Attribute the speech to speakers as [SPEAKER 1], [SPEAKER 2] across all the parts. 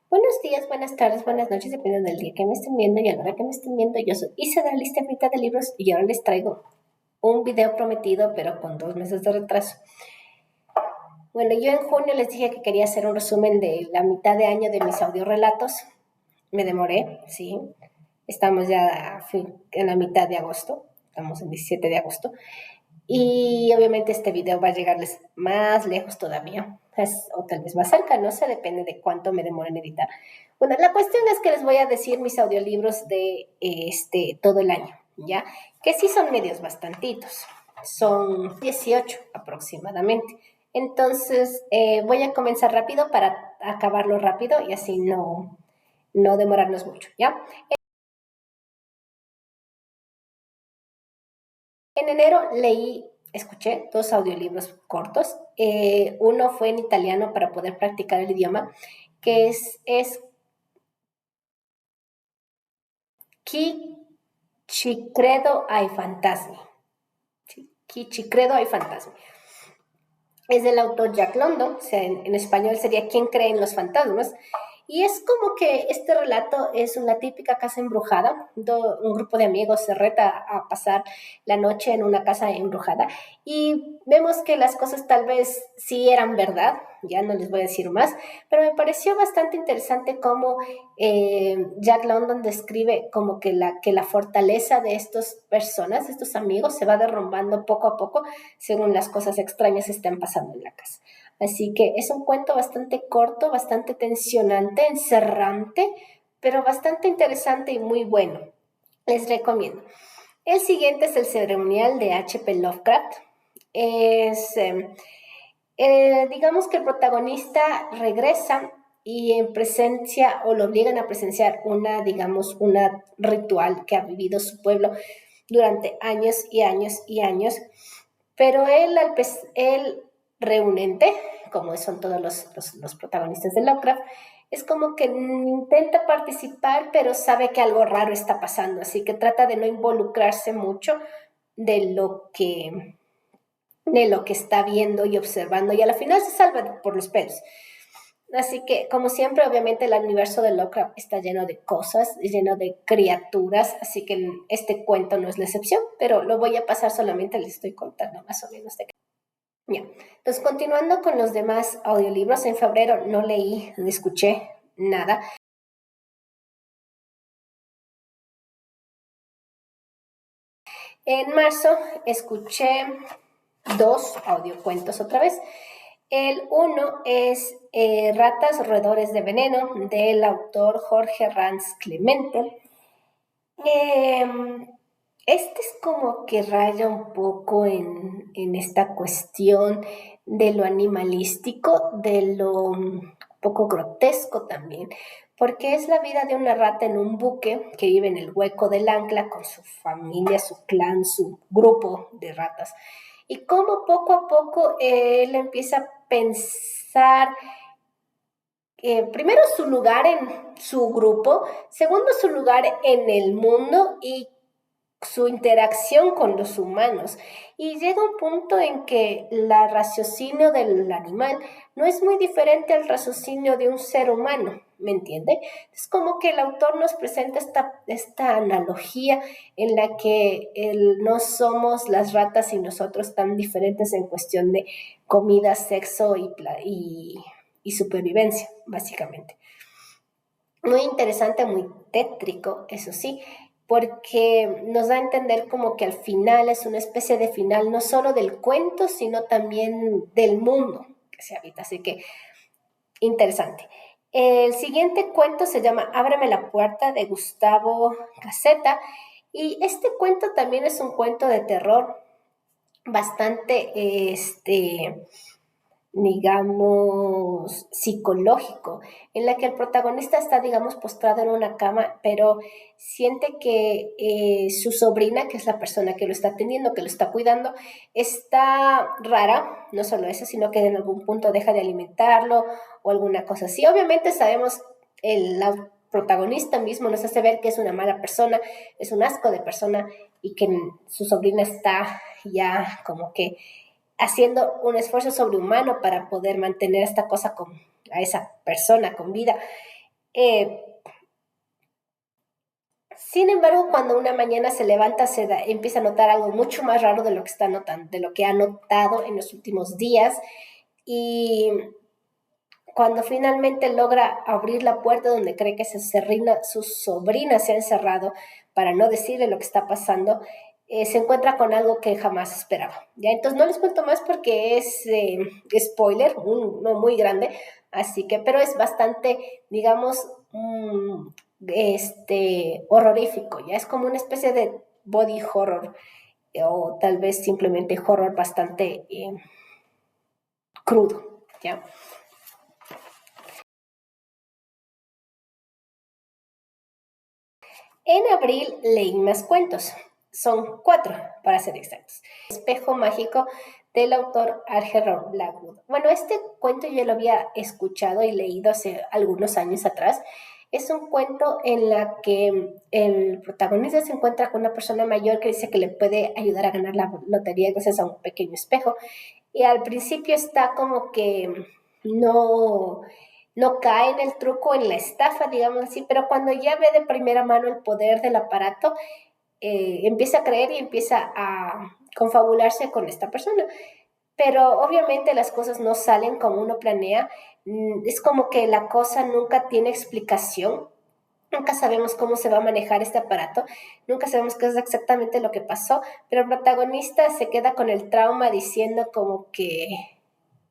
[SPEAKER 1] Buenos días, buenas tardes, buenas noches, dependiendo del día que me estén viendo y a la hora que me estén viendo. Yo soy Isa de la lista infinita de libros y ahora les traigo un video prometido, pero con 2 meses de retraso. Bueno, yo en junio les dije que quería hacer un resumen de la mitad de año de mis audiorelatos. Me demoré, sí. Estamos ya en la mitad de agosto, estamos en 17 de agosto. Y obviamente este video va a llegarles más lejos todavía, o tal vez más cerca, no sé, depende de cuánto me demore en editar. Bueno, la cuestión es que les voy a decir mis audiolibros de todo el año, ¿ya? Que sí son medios bastantitos, son 18 aproximadamente. Entonces, voy a comenzar rápido para acabarlo rápido y así no demorarnos mucho, ¿ya? En enero escuché 2 audiolibros cortos. Uno fue en italiano para poder practicar el idioma, que es Chi ci credo ai fantasmi. Chi ci credo ai fantasmi. Es del autor Jack London, o sea, en español sería ¿Quién cree en los fantasmas? Y es como que este relato es una típica casa embrujada. Un grupo de amigos se reta a pasar la noche en una casa embrujada y vemos que las cosas tal vez sí eran verdad, ya no les voy a decir más, pero me pareció bastante interesante cómo Jack London describe como que la fortaleza de estas personas, de estos amigos, se va derrumbando poco a poco según las cosas extrañas estén pasando en la casa. Así que es un cuento bastante corto, bastante tensionante, encerrante, pero bastante interesante y muy bueno. Les recomiendo. El siguiente es el ceremonial de H.P. Lovecraft. Digamos que el protagonista regresa y en presencia o lo obligan a presenciar una ritual que ha vivido su pueblo durante años y años y años, pero él reunente, como son todos los protagonistas de Lovecraft, es como que intenta participar, pero sabe que algo raro está pasando, así que trata de no involucrarse mucho de lo que, de lo que está viendo y observando, y a la final se salva por los pelos. Así que, como siempre, obviamente el universo de Lovecraft está lleno de cosas, lleno de criaturas, así que este cuento no es la excepción, pero lo voy a pasar solamente, les estoy contando más o menos de qué. Ya. Entonces, continuando con los demás audiolibros, en febrero no leí, no escuché nada. En marzo escuché 2 audiocuentos otra vez. El uno es Ratas Roedores de Veneno, del autor Jorge Ranz Clemente. Este es como que raya un poco en esta cuestión de lo animalístico, de lo poco grotesco también, porque es la vida de una rata en un buque que vive en el hueco del ancla con su familia, su clan, su grupo de ratas. Y cómo poco a poco él empieza a pensar primero su lugar en su grupo, segundo su lugar en el mundo y su interacción con los humanos. Y llega un punto en que el raciocinio del animal no es muy diferente al raciocinio de un ser humano, ¿me entiende? Es como que el autor nos presenta esta analogía en la que no somos las ratas y nosotros tan diferentes en cuestión de comida, sexo y supervivencia, básicamente. Muy interesante, muy tétrico, eso sí, porque nos da a entender como que al final es una especie de final no solo del cuento, sino también del mundo que se habita. Así que interesante. El siguiente cuento se llama Ábreme la puerta de Gustavo Caseta y este cuento también es un cuento de terror bastante digamos, psicológico, en la que el protagonista está, digamos, postrado en una cama, pero siente que su sobrina, que es la persona que lo está atendiendo, que lo está cuidando, está rara, no solo eso, sino que en algún punto deja de alimentarlo o alguna cosa así. Obviamente sabemos, la protagonista mismo nos hace ver que es una mala persona, es un asco de persona y que su sobrina está ya como que haciendo un esfuerzo sobrehumano para poder mantener esta cosa a esa persona con vida. Eh, Sin embargo, cuando una mañana se levanta, empieza a notar algo mucho más raro de lo que está notando, de lo que ha notado en los últimos días. Y cuando finalmente logra abrir la puerta donde cree que su sobrina se ha encerrado para no decirle lo que está pasando, se encuentra con algo que jamás esperaba. ¿Ya? Entonces no les cuento más porque es spoiler, no muy grande, así que, pero es bastante, digamos, horrorífico, ya es como una especie de body horror, o tal vez simplemente horror bastante crudo, ¿ya? En abril leí más cuentos. Son 4, para ser exactos. Espejo mágico del autor R. Blackwood. Bueno, este cuento yo lo había escuchado y leído hace algunos años atrás. Es un cuento en la que el protagonista se encuentra con una persona mayor que dice que le puede ayudar a ganar la lotería gracias a un pequeño espejo. Y al principio está como que no cae en el truco, en la estafa, digamos así, pero cuando ya ve de primera mano el poder del aparato, empieza a creer y empieza a confabularse con esta persona. Pero obviamente las cosas no salen como uno planea. Es como que la cosa nunca tiene explicación. Nunca sabemos cómo se va a manejar este aparato, nunca sabemos qué es exactamente lo que pasó, pero el protagonista se queda con el trauma diciendo como que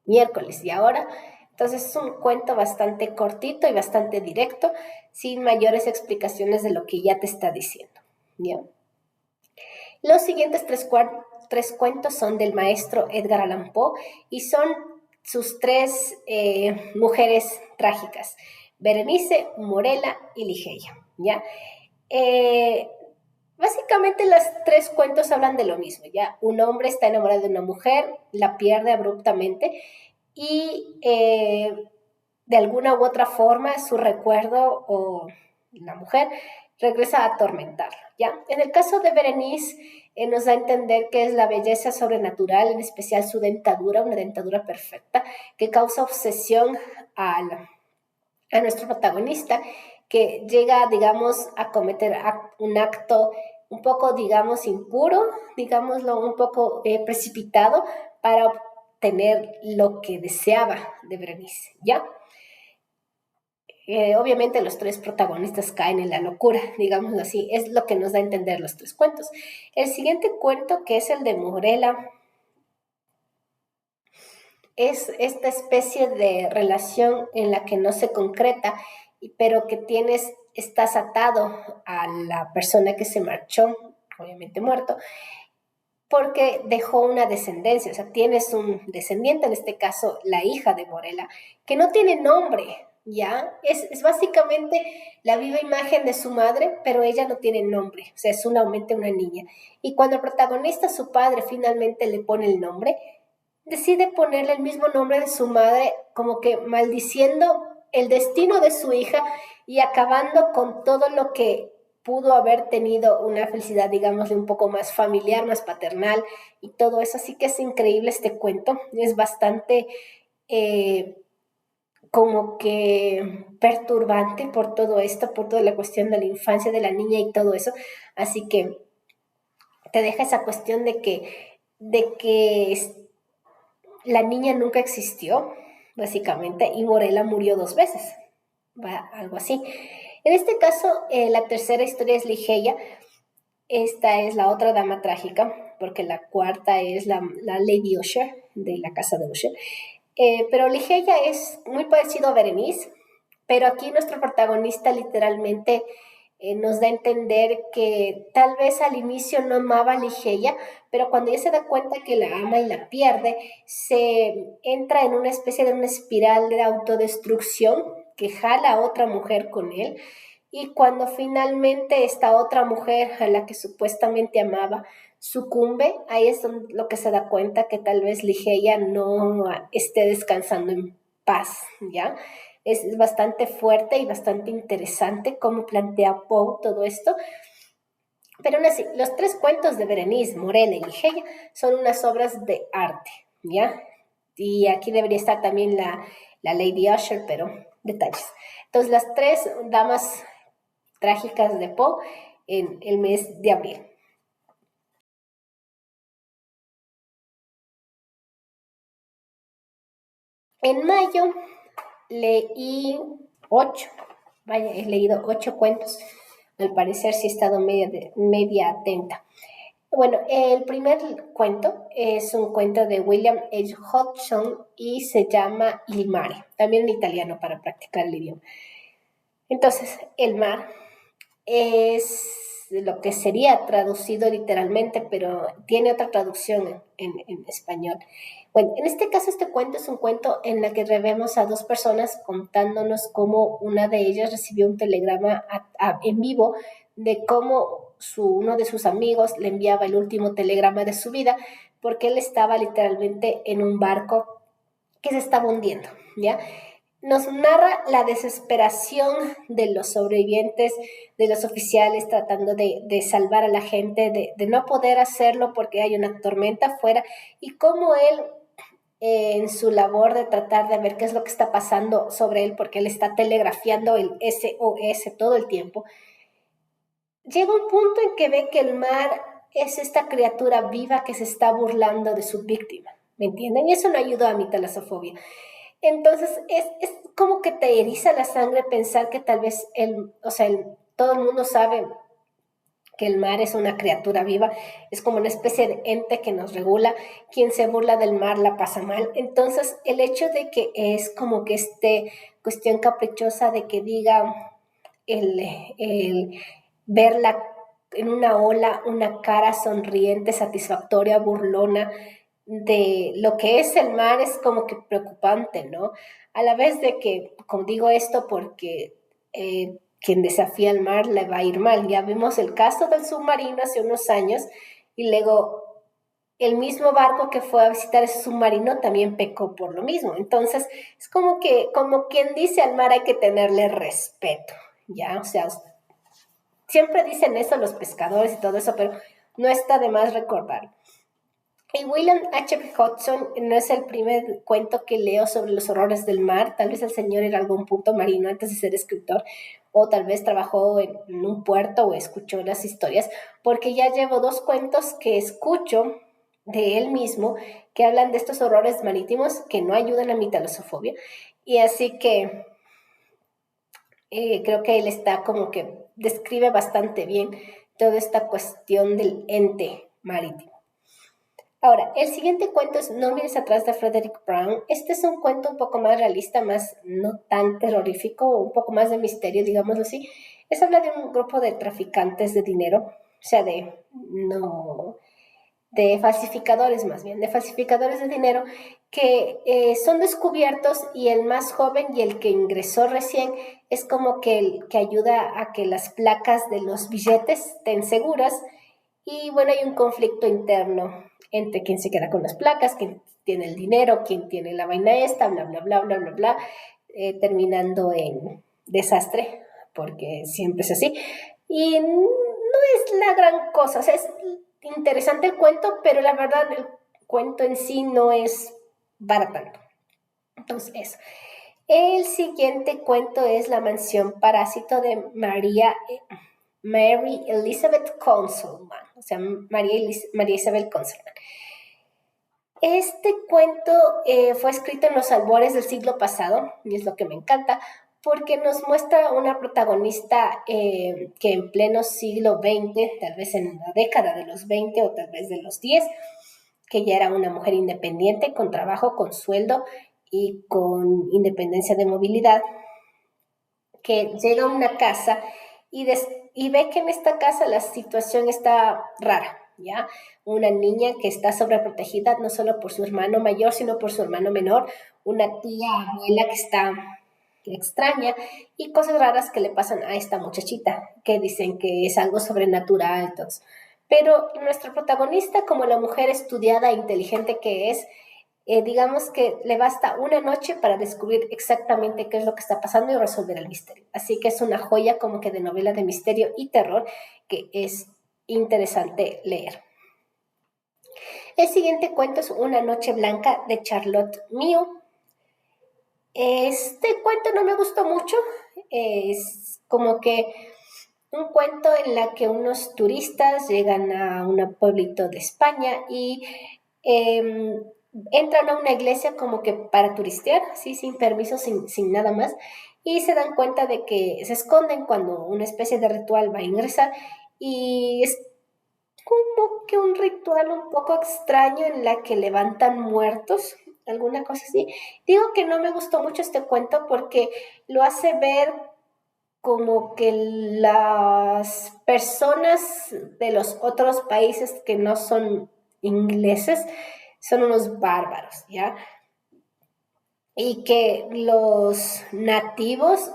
[SPEAKER 1] miércoles y ahora. Entonces es un cuento bastante cortito y bastante directo, sin mayores explicaciones de lo que ya te está diciendo. ¿Ya? Los siguientes tres cuentos son del maestro Edgar Allan Poe y son sus 3 mujeres trágicas, Berenice, Morela y Ligeia. ¿Ya? Eh, Básicamente los 3 cuentos hablan de lo mismo, ¿ya? Un hombre está enamorado de una mujer, la pierde abruptamente y de alguna u otra forma su recuerdo o la mujer regresa a atormentarlo, ¿ya? En el caso de Berenice, nos da a entender que es la belleza sobrenatural, en especial su dentadura, una dentadura perfecta, que causa obsesión a nuestro protagonista, que llega, digamos, a cometer un acto un poco, digamos, impuro, digámoslo, un poco precipitado para obtener lo que deseaba de Berenice, ¿ya? Obviamente los 3 protagonistas caen en la locura, digámoslo así, es lo que nos da a entender los 3 cuentos. El siguiente cuento, que es el de Morela, es esta especie de relación en la que no se concreta, pero que estás atado a la persona que se marchó, obviamente muerto, porque dejó una descendencia, o sea, tienes un descendiente, en este caso la hija de Morela, que no tiene nombre, ¿ya? Es básicamente la viva imagen de su madre, pero ella no tiene nombre, o sea, es solamente una niña. Y cuando el protagonista, su padre, finalmente le pone el nombre, decide ponerle el mismo nombre de su madre, como que maldiciendo el destino de su hija y acabando con todo lo que pudo haber tenido una felicidad, digamos, un poco más familiar, más paternal y todo eso. Así que es increíble este cuento, es bastante eh, como que perturbante por todo esto, por toda la cuestión de la infancia de la niña y todo eso. Así que te deja esa cuestión de que la niña nunca existió, básicamente, y Morela murió 2 veces, algo así. En este caso, la tercera historia es Ligeia. Esta es la otra dama trágica, porque la cuarta es la Lady Usher, de la casa de Usher. Pero Ligeia es muy parecido a Berenice, pero aquí nuestro protagonista literalmente nos da a entender que tal vez al inicio no amaba a Ligeia, pero cuando ella se da cuenta que la ama y la pierde, se entra en una especie de una espiral de autodestrucción que jala a otra mujer con él. Y cuando finalmente esta otra mujer a la que supuestamente amaba sucumbe, ahí es lo que se da cuenta que tal vez Ligeia no esté descansando en paz, ¿ya? Es bastante fuerte y bastante interesante cómo plantea Poe todo esto. Pero aún así, los 3 cuentos de Berenice, Morena y Ligeia son unas obras de arte, ¿ya? Y aquí debería estar también la Lady Usher, pero detalles. Entonces, las tres damas trágicas de Poe en el mes de abril. En mayo leí 8, vaya, he leído 8 cuentos. Al parecer sí he estado media atenta. Bueno, el primer cuento es un cuento de William H. Hodgson y se llama Il mare, también en italiano para practicar el idioma. Entonces, el mar es lo que sería traducido literalmente, pero tiene otra traducción en español. Bueno, en este caso este cuento es un cuento en el que vemos a dos personas contándonos cómo una de ellas recibió un telegrama en vivo de cómo uno de sus amigos le enviaba el último telegrama de su vida porque él estaba literalmente en un barco que se estaba hundiendo, ¿ya? Nos narra la desesperación de los sobrevivientes, de los oficiales tratando de salvar a la gente, de no poder hacerlo porque hay una tormenta afuera, y cómo él, en su labor de tratar de ver qué es lo que está pasando sobre él, porque él está telegrafiando el SOS todo el tiempo, llega un punto en que ve que el mar es esta criatura viva que se está burlando de su víctima, ¿me entienden? Y eso no ayuda a mi talasofobia. Entonces, es como que te eriza la sangre pensar que tal vez todo el mundo sabe que el mar es una criatura viva, es como una especie de ente que nos regula, quien se burla del mar la pasa mal. Entonces, el hecho de que es como que cuestión caprichosa de que diga el verla en una ola, una cara sonriente, satisfactoria, burlona, de lo que es el mar es como que preocupante, ¿no? A la vez de que, como digo esto, porque quien desafía el mar le va a ir mal. Ya vimos el caso del submarino hace unos años y luego el mismo barco que fue a visitar ese submarino también pecó por lo mismo. Entonces, es como que, como quien dice al mar hay que tenerle respeto, ¿ya? O sea, siempre dicen eso los pescadores y todo eso, pero no está de más recordar. Y William H. Hodgson no es el primer cuento que leo sobre los horrores del mar. Tal vez el señor era algún punto marino antes de ser escritor, o tal vez trabajó en un puerto o escuchó las historias, porque ya llevo 2 cuentos que escucho de él mismo que hablan de estos horrores marítimos que no ayudan a mi talasofobia. Y así que creo que él está como que describe bastante bien toda esta cuestión del ente marítimo. Ahora, el siguiente cuento es No mires atrás de Frederick Brown. Este es un cuento un poco más realista, más no tan terrorífico, un poco más de misterio, digámoslo así. Habla de un grupo de traficantes de dinero, o sea, de falsificadores más bien, de falsificadores de dinero que son descubiertos y el más joven y el que ingresó recién es como que el que ayuda a que las placas de los billetes estén seguras y bueno, hay un conflicto interno entre quién se queda con las placas, quién tiene el dinero, quién tiene la vaina esta, bla, bla, bla, bla, bla, bla, terminando en desastre, porque siempre es así. Y no es la gran cosa, o sea, es interesante el cuento, pero la verdad el cuento en sí no es para tanto. Entonces, eso. El siguiente cuento es La mansión parásito de Mary Elizabeth Conselman, o sea, María Isabel Conselman. Este cuento fue escrito en los albores del siglo pasado, y es lo que me encanta, porque nos muestra una protagonista que en pleno siglo XX, tal vez en la década de los 20 o tal vez de los 10, que ya era una mujer independiente, con trabajo, con sueldo y con independencia de movilidad, que llega a una casa y ve que en esta casa la situación está rara, ¿ya? Una niña que está sobreprotegida no solo por su hermano mayor, sino por su hermano menor, una tía abuela que está extraña y cosas raras que le pasan a esta muchachita, que dicen que es algo sobrenatural. Entonces. Pero nuestra protagonista, como la mujer estudiada e inteligente que es, digamos que le basta una noche para descubrir exactamente qué es lo que está pasando y resolver el misterio. Así que es una joya como que de novela de misterio y terror que es interesante leer. El siguiente cuento es Una noche blanca de Charlotte Mew. Este cuento no me gustó mucho. Es como que un cuento en la que unos turistas llegan a un pueblito de España y em, entran a una iglesia como que para turistear, así sin permiso, sin nada más, y se dan cuenta de que se esconden cuando una especie de ritual va a ingresar y es como que un ritual un poco extraño en la que levantan muertos, alguna cosa así. Digo que no me gustó mucho este cuento porque lo hace ver como que las personas de los otros países que no son ingleses son unos bárbaros, ¿ya? Y que los nativos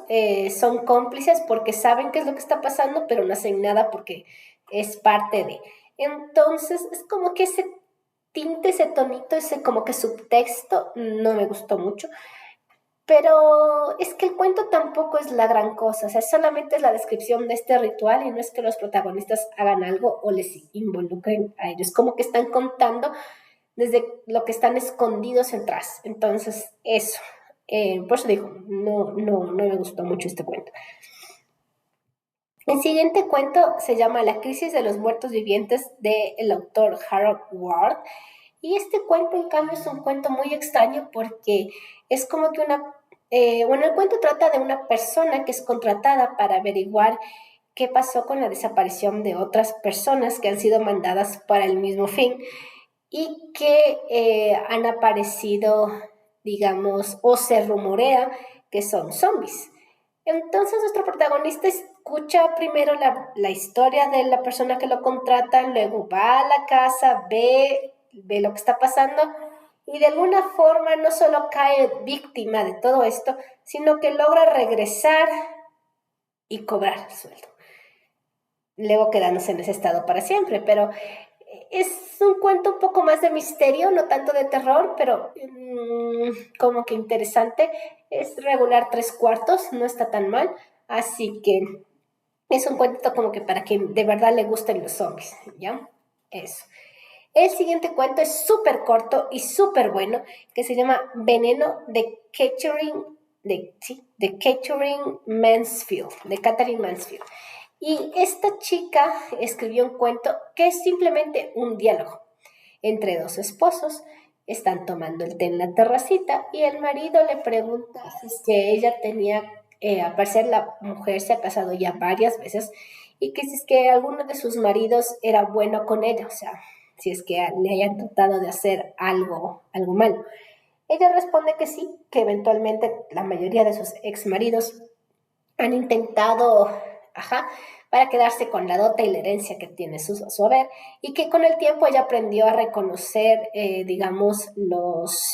[SPEAKER 1] son cómplices porque saben qué es lo que está pasando, pero no hacen nada porque es parte de. Entonces, es como que ese tinte, ese tonito, ese como que subtexto no me gustó mucho. Pero es que el cuento tampoco es la gran cosa, o sea, solamente es la descripción de este ritual y no es que los protagonistas hagan algo o les involucren a ellos, como que están contando desde lo que están escondidos atrás. Entonces, eso. Por eso digo, no me gustó mucho este cuento. El siguiente cuento se llama La crisis de los muertos vivientes del autor Harold Ward. Y este cuento, en cambio, es un cuento muy extraño porque es como que bueno, el cuento trata de una persona que es contratada para averiguar qué pasó con la desaparición de otras personas que han sido mandadas para el mismo fin y que han aparecido, digamos, o se rumorea que son zombies. Entonces nuestro protagonista escucha primero la historia de la persona que lo contrata, luego va a la casa, ve lo que está pasando y de alguna forma no solo cae víctima de todo esto, sino que logra regresar y cobrar sueldo, luego quedándose en ese estado para siempre. Pero es un cuento un poco más de misterio, no tanto de terror, pero como que interesante. Es regular 3/4, no está tan mal. Así que es un cuento como que para quien de verdad le gusten los zombies, ¿ya? Eso. El siguiente cuento es súper corto y súper bueno, que se llama Veneno de Catherine Mansfield, de Catherine Mansfield. Y esta chica escribió un cuento que es simplemente un diálogo entre dos esposos. Están tomando el té en la terracita y el marido le pregunta si es que ella tenía, al parecer la mujer se ha casado ya varias veces y que si es que alguno de sus maridos era bueno con ella, o sea, si es que le hayan tratado de hacer algo malo. Ella responde que sí, que eventualmente la mayoría de sus ex maridos han intentado, ajá, para quedarse con la dota y la herencia que tiene su haber, y que con el tiempo ella aprendió a reconocer, digamos, los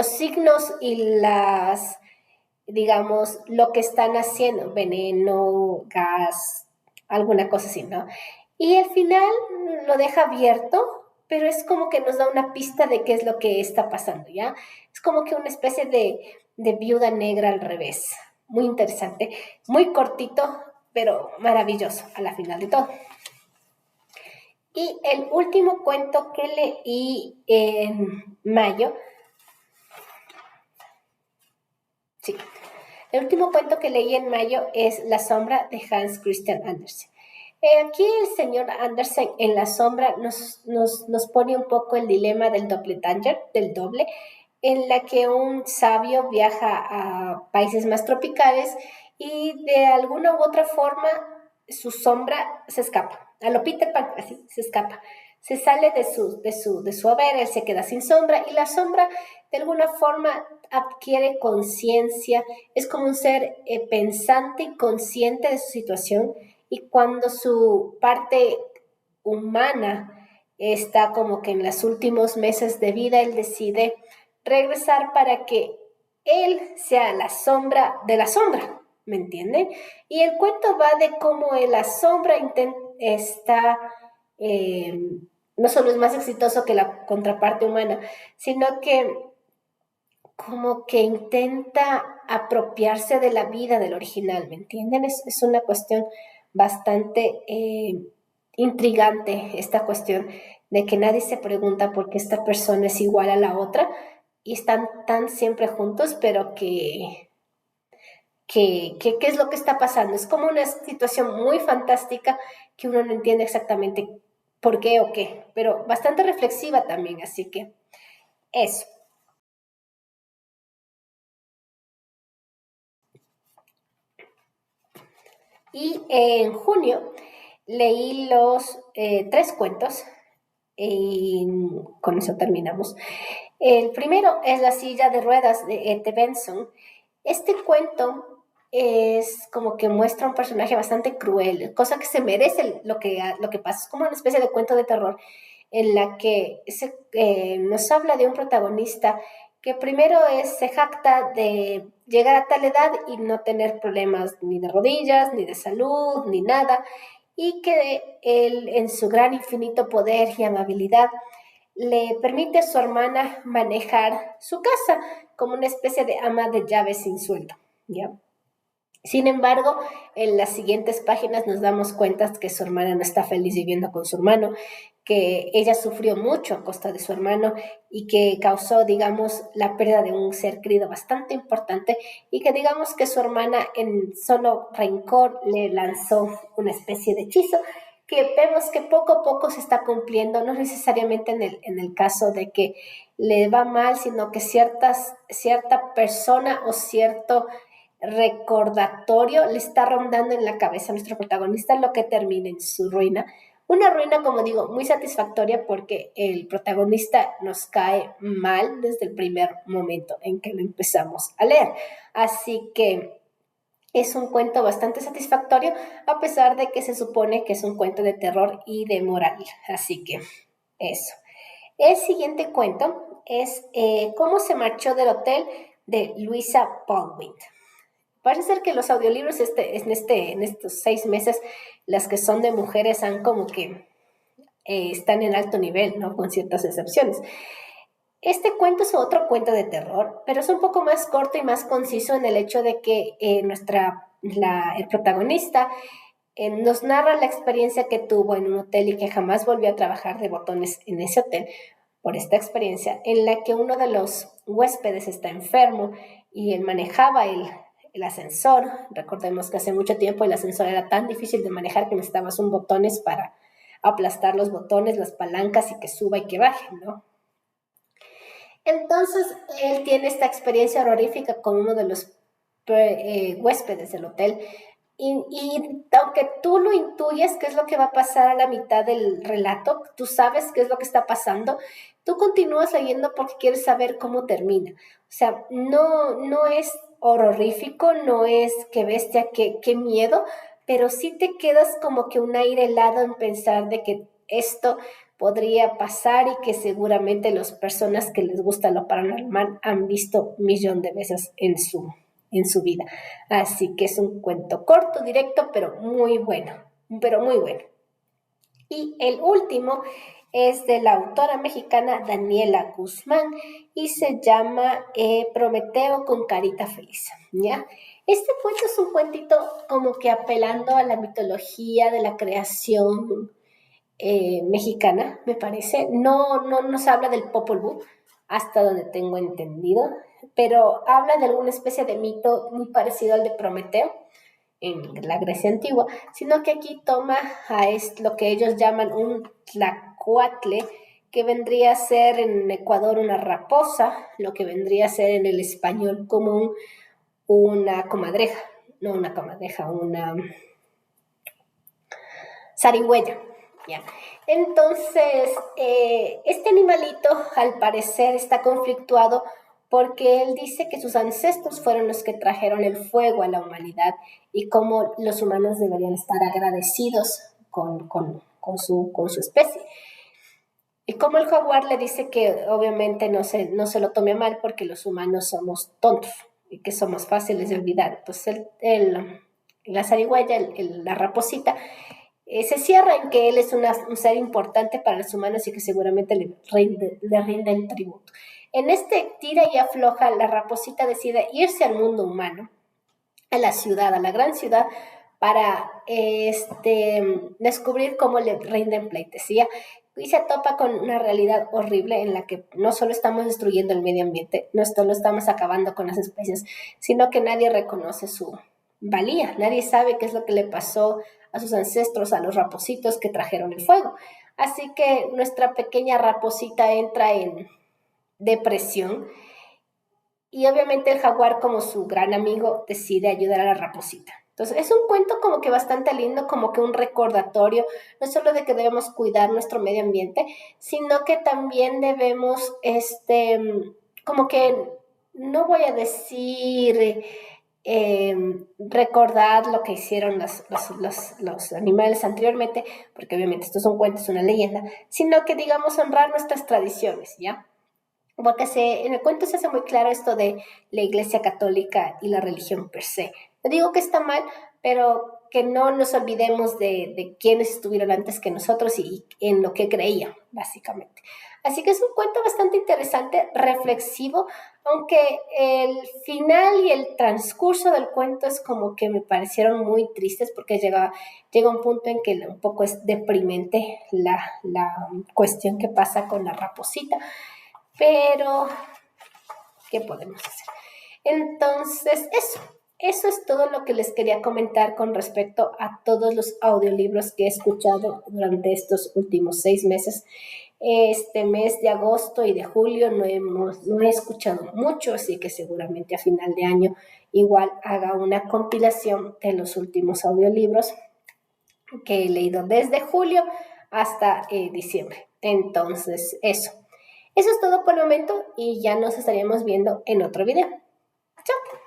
[SPEAKER 1] signos y digamos, lo que están haciendo, veneno, gas, alguna cosa así, ¿no? Y al final lo deja abierto, pero es como que nos da una pista de qué es lo que está pasando, ¿ya? Es como que una especie de viuda negra al revés. Muy interesante, muy cortito, pero maravilloso a la final de todo. Y el último cuento que leí en mayo, sí, el último cuento que leí en mayo es La sombra de Hans Christian Andersen. Aquí el señor Andersen en La sombra nos pone un poco el dilema del doppelganger, del doble, en la que un sabio viaja a países más tropicales y de alguna u otra forma su sombra se escapa. A lo Peter Pan, así, se escapa. Se sale de su haber, él se queda sin sombra y la sombra de alguna forma adquiere conciencia, es como un ser pensante y consciente de su situación y cuando su parte humana está como que en los últimos meses de vida, él decide regresar para que él sea la sombra de la sombra, ¿me entienden? Y el cuento va de cómo la sombra está, eh, no solo es más exitoso que la contraparte humana, sino que como que intenta apropiarse de la vida del original, ¿me entienden? Es una cuestión bastante intrigante, esta cuestión de que nadie se pregunta por qué esta persona es igual a la otra, y están tan siempre juntos, pero qué es lo que está pasando. Es como una situación muy fantástica que uno no entiende exactamente por qué o qué, pero bastante reflexiva también, así que eso. Y en junio leí los tres cuentos y con eso terminamos. El primero es La silla de ruedas de Ed Benson. Este cuento es como que muestra un personaje bastante cruel, cosa que se merece lo que pasa. Es como una especie de cuento de terror en la que nos habla de un protagonista que primero se jacta de llegar a tal edad y no tener problemas ni de rodillas, ni de salud, ni nada, y que él, en su gran infinito poder y amabilidad, le permite a su hermana manejar su casa como una especie de ama de llaves sin sueldo, ¿ya? Sin embargo, en las siguientes páginas nos damos cuenta que su hermana no está feliz viviendo con su hermano, que ella sufrió mucho a costa de su hermano y que causó, digamos, la pérdida de un ser querido bastante importante y que digamos que su hermana en solo rencor le lanzó una especie de hechizo que vemos que poco a poco se está cumpliendo, no necesariamente en el caso de que le va mal, sino que cierta persona o cierto recordatorio le está rondando en la cabeza a nuestro protagonista, lo que termina en su ruina. Una ruina, como digo, muy satisfactoria porque el protagonista nos cae mal desde el primer momento en que lo empezamos a leer. Así que es un cuento bastante satisfactorio, a pesar de que se supone que es un cuento de terror y de moral. Así que eso. El siguiente cuento es Cómo se marchó del hotel de Luisa Baldwin. Parece ser que los audiolibros en estos 6 meses, las que son de mujeres han como que están en alto nivel, ¿no? Con ciertas excepciones. Este cuento es otro cuento de terror, pero es un poco más corto y más conciso en el hecho de que el protagonista nos narra la experiencia que tuvo en un hotel y que jamás volvió a trabajar de botones en ese hotel por esta experiencia, en la que uno de los huéspedes está enfermo y él manejaba el ascensor. Recordemos que hace mucho tiempo el ascensor era tan difícil de manejar que necesitabas un botones para aplastar los botones, las palancas y que suba y que baje, ¿no? Entonces, él tiene esta experiencia horrorífica con uno de los huéspedes del hotel. Y aunque tú lo intuyes qué es lo que va a pasar a la mitad del relato, tú sabes qué es lo que está pasando, tú continúas leyendo porque quieres saber cómo termina. O sea, no es horrorífico, no es qué bestia, qué miedo, pero sí te quedas como que un aire helado en pensar de que esto podría pasar y que seguramente las personas que les gusta lo paranormal han visto un millón de veces en su vida. Así que es un cuento corto, directo, pero muy bueno, pero muy bueno. Y el último es de la autora mexicana Daniela Guzmán y se llama Prometeo con carita feliz, ¿ya? Este cuento es un cuentito como que apelando a la mitología de la creación mexicana, me parece. No nos habla del Popol Vuh, hasta donde tengo entendido, pero habla de alguna especie de mito muy parecido al de Prometeo en la Grecia antigua, sino que aquí toma lo que ellos llaman un tlacuatle, que vendría a ser en Ecuador una raposa, lo que vendría a ser en el español común una comadreja, no una comadreja, una zarigüeya. ¿Ya? Entonces, este animalito al parecer está conflictuado porque él dice que sus ancestros fueron los que trajeron el fuego a la humanidad y cómo los humanos deberían estar agradecidos con su especie. Y como el jaguar le dice que obviamente no se lo tome mal porque los humanos somos tontos y que somos fáciles de olvidar. Entonces la zarigüeya, la raposita, se cierra en que él es un ser importante para los humanos y que seguramente le rinden tributo. En este tira y afloja, la raposita decide irse al mundo humano, a la ciudad, a la gran ciudad, para descubrir cómo le rinden pleitesía, y se topa con una realidad horrible en la que no solo estamos destruyendo el medio ambiente, no solo estamos acabando con las especies, sino que nadie reconoce su valía, nadie sabe qué es lo que le pasó a sus ancestros, a los rapositos que trajeron el fuego. Así que nuestra pequeña raposita entra en depresión y obviamente el jaguar, como su gran amigo, decide ayudar a la raposita. Entonces es un cuento como que bastante lindo, como que un recordatorio, no solo de que debemos cuidar nuestro medio ambiente, sino que también debemos, como que, no voy a decir recordar lo que hicieron los animales anteriormente, porque obviamente esto es un cuento, es una leyenda, sino que digamos honrar nuestras tradiciones, ¿ya? Porque en el cuento se hace muy claro esto de la Iglesia Católica y la religión per se. No digo que está mal, pero que no nos olvidemos de quienes estuvieron antes que nosotros y en lo que creían, básicamente. Así que es un cuento bastante interesante, reflexivo, aunque el final y el transcurso del cuento es como que me parecieron muy tristes porque llega un punto en que un poco es deprimente la cuestión que pasa con la raposita. Pero, ¿qué podemos hacer? Entonces, eso es todo lo que les quería comentar con respecto a todos los audiolibros que he escuchado durante estos últimos 6 meses. Este mes de agosto y de julio no he escuchado mucho, así que seguramente a final de año igual haga una compilación de los últimos audiolibros que he leído desde julio hasta diciembre. Entonces, eso. Eso es todo por el momento y ya nos estaríamos viendo en otro video. ¡Chao!